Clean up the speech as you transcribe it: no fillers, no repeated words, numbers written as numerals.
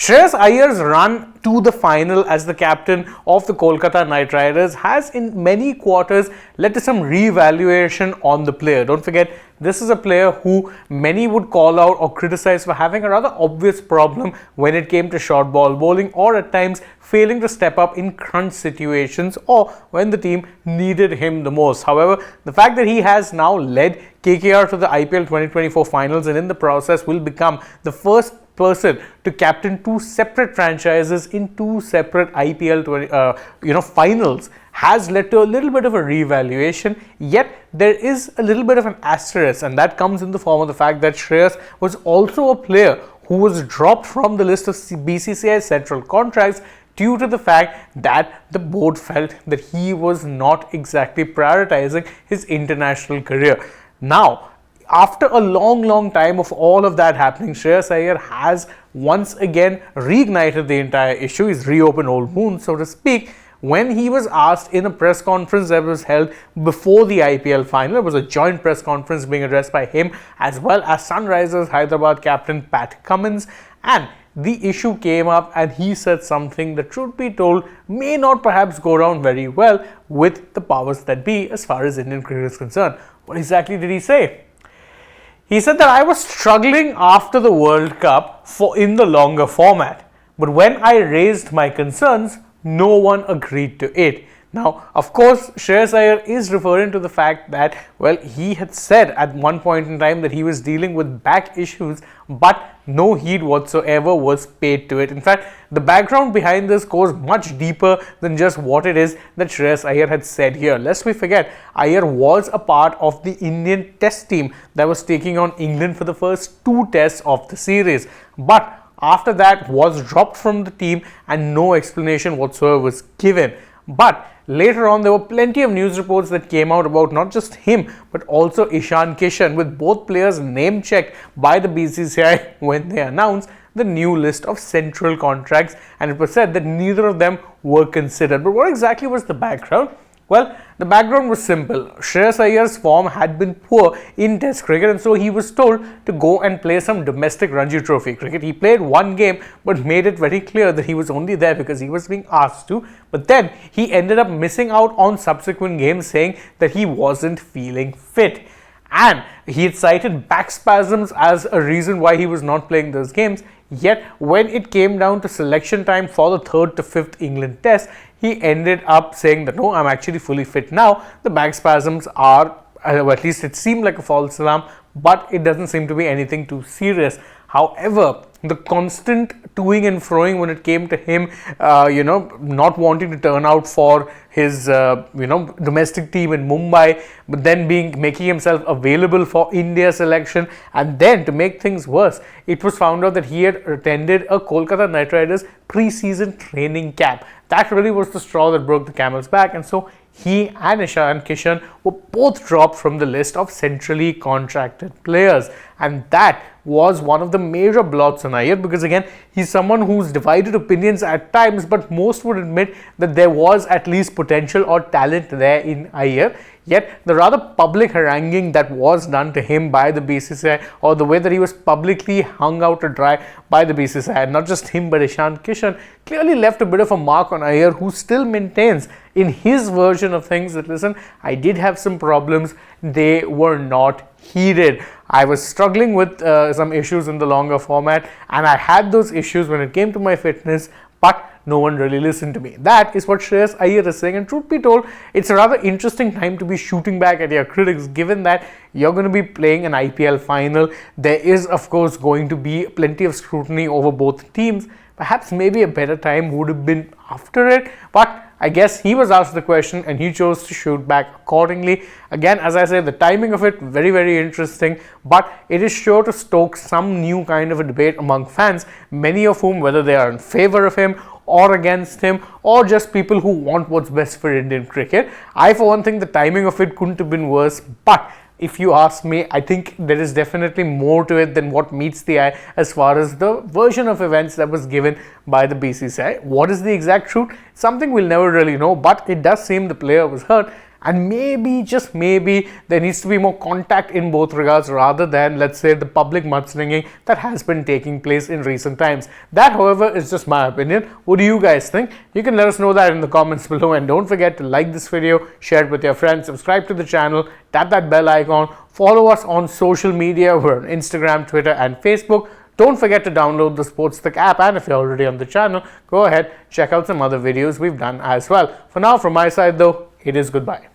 Shreyas Iyer's run to the final as the captain of the Kolkata Knight Riders has in many quarters led to some re-evaluation on the player. Don't forget, this is a player who many would call out or criticize for having a rather obvious problem when it came to short ball bowling, or at times failing to step up in crunch situations or when the team needed him the most. However, the fact that he has now led KKR to the IPL 2024 finals and in the process will become the first person to captain two separate franchises in two separate IPL finals has led to a little bit of a re-evaluation. Yet there is a little bit of an asterisk, and that comes in the form of the fact that Shreyas was also a player who was dropped from the list of BCCI central contracts due to the fact that the board felt that he was not exactly prioritizing his international career. Now, after a long time of all of that happening, Shreyas Iyer has once again reignited the entire issue. He's reopened old wounds, so to speak, when he was asked in a press conference that was held before the IPL final. It was a joint press conference being addressed by him as well as Sunrisers Hyderabad captain Pat Cummins, and the issue came up and he said something that, truth be told, may not perhaps go down very well with the powers that be as far as Indian cricket is concerned. What exactly did he say? He said that I was struggling after the World Cup in the longer format, but when I raised my concerns, no one agreed to it. Now, of course, Shreyas Iyer is referring to the fact that, well, he had said at one point in time that he was dealing with back issues, but no heed whatsoever was paid to it. In fact, the background behind this goes much deeper than just what it is that Shreyas Iyer had said here. Lest we forget, Iyer was a part of the Indian test team that was taking on England for the first two tests of the series, but after that was dropped from the team and no explanation whatsoever was given. But later on, there were plenty of news reports that came out about not just him but also Ishan Kishan, with both players name checked by the BCCI when they announced the new list of central contracts, and it was said that neither of them were considered. But what exactly was the background? Well, the background was simple. Shreyas Iyer's form had been poor in Test cricket, and so he was told to go and play some domestic Ranji Trophy cricket. He played one game but made it very clear that he was only there because he was being asked to. But then he ended up missing out on subsequent games, saying that he wasn't feeling fit. And he had cited back spasms as a reason why he was not playing those games. Yet, when it came down to selection time for the 3rd to 5th England test, he ended up saying that, no, I'm actually fully fit now. The back spasms are, or at least it seemed like a false alarm, but it doesn't seem to be anything too serious. However, the constant toing and froing when it came to him, not wanting to turn out for his, domestic team in Mumbai, but then making himself available for India selection, and then to make things worse, it was found out that he had attended a Kolkata Knight Riders pre-season training camp. That really was the straw that broke the camel's back, and so he and Ishan Kishan were both dropped from the list of centrally contracted players, and that was one of the major blots on Iyer, because again, he's someone who's divided opinions at times, but most would admit that there was at least potential or talent there in Iyer. Yet the rather public haranguing that was done to him by the BCCI, or the way that he was publicly hung out to dry by the BCCI, and not just him but Ishan Kishan, clearly left a bit of a mark on Iyer, who still maintains in his version of things that, listen, I did have some problems, they were not heeded. I was struggling with some issues in the longer format, and I had those issues when it came to my fitness, but no one really listened to me. That is what Shreyas Iyer is saying, and truth be told, it's a rather interesting time to be shooting back at your critics, given that you're going to be playing an IPL final. There is, of course, going to be plenty of scrutiny over both teams. Perhaps maybe a better time would have been after it, but I guess he was asked the question and he chose to shoot back accordingly. Again, as I said, the timing of it very interesting, but it is sure to stoke some new kind of a debate among fans, many of whom, whether they are in favor of him or against him, or just people who want what's best for Indian cricket. I, for one, think the timing of it couldn't have been worse, but if you ask me, I think there is definitely more to it than what meets the eye as far as the version of events that was given by the BCCI. What is the exact truth? Something we'll never really know, but it does seem the player was hurt, and maybe, just maybe, there needs to be more contact in both regards rather than, let's say, the public mudslinging that has been taking place in recent times. That, however, is just my opinion. What do you guys think? You can let us know that in the comments below, and don't forget to like this video, share it with your friends, subscribe to the channel, tap that bell icon, follow us on social media. We're on Instagram, Twitter and Facebook. Don't forget to download the AajTak app, and if you're already on the channel, go ahead, check out some other videos we've done as well. For now, from my side though, it is goodbye.